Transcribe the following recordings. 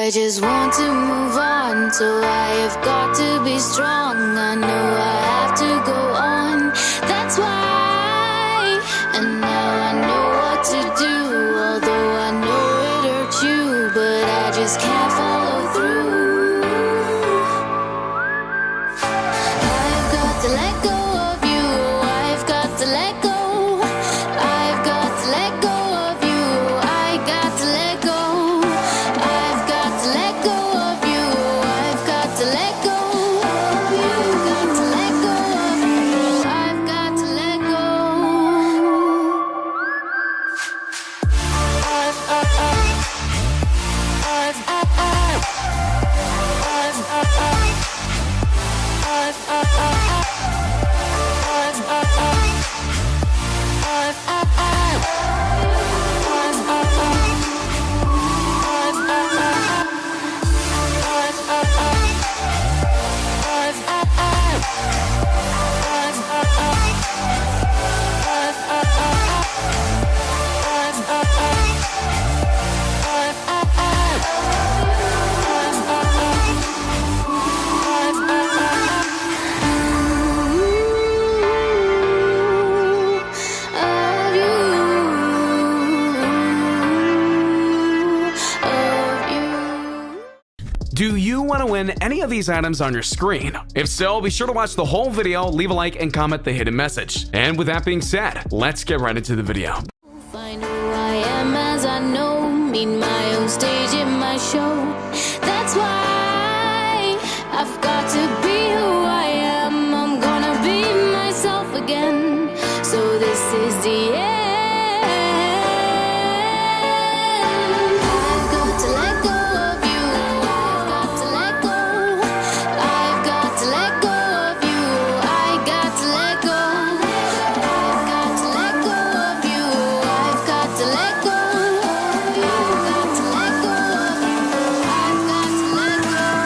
I just want to move on, so I have got to be strong. I know I have to go on, that's why. And now I know what to do, although I know it hurts you, but I just can't follow through. I've got to let go of you, I've got to let go. I've got to let go of you, I got to let go. I've got to let go of you, I've got to let go of you. Got to let go of you, I've got to let go. Do you want to win any of these items on your screen? If so, be sure to watch the whole video, leave a like, and comment the hidden message. And with that being said, let's get right into the video. Find who I am as I know, meet my own stage in my show. That's why I've got to be who I am. I'm gonna be myself again. So this is the end. I've got to let go of you, I've got to let go. I've got to let go of you, I got to let go. I've got to let go of you, I've got to let go. I've got to let go of you, I've got to let go.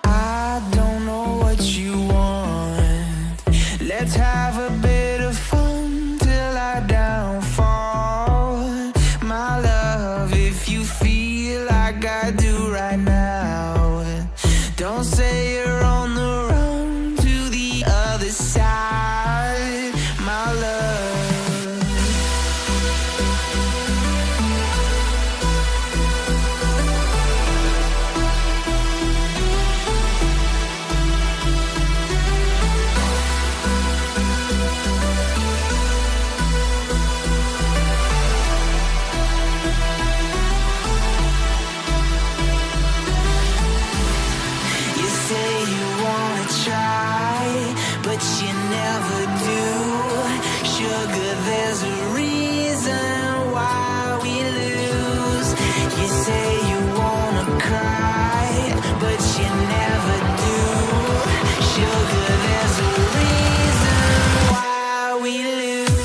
I don't know what you want. Let's have a bit of fun till I downfall. My love, if you feel like I do right now, don't say you're on the run to the other side, my love. You say you wanna try, but you never do. Sugar, there's a reason why we lose. You say you wanna cry, but you never do. Sugar, there's a reason why we lose.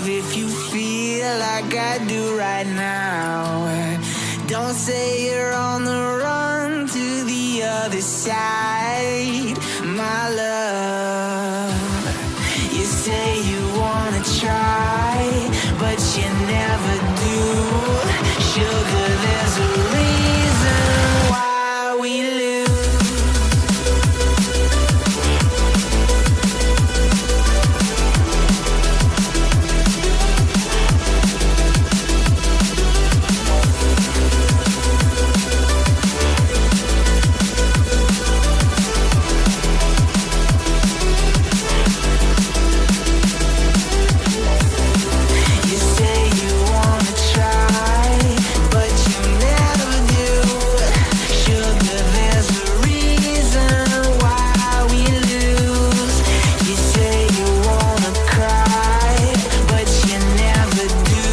love if you feel like I do right now. Don't say you're on the run to the other side, my love. You say you wanna try, but you never do. Sugar, there's a reason why we lose. You say you wanna try, but you never do. Sugar, there's a reason why we lose. You say you wanna cry, but you never do.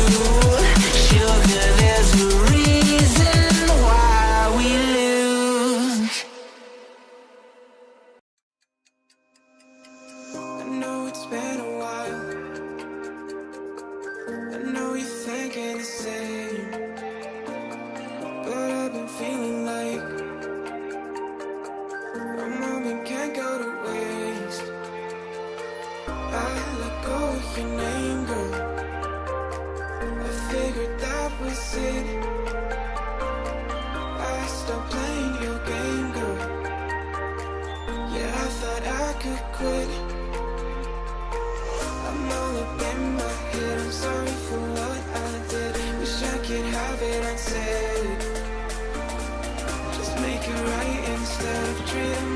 Sugar, there's a reason why we lose. I know it's been a while. I know you're thinking the same, but I've been feeling like a moment can't go to waste. I let go of your name, girl. I figured that was it. I stopped playing your game, girl. Yeah, I thought I could quit. I'm all up in my head, I'm sorry for what I did. Wish I could have it unsaid. Just make it right instead of treating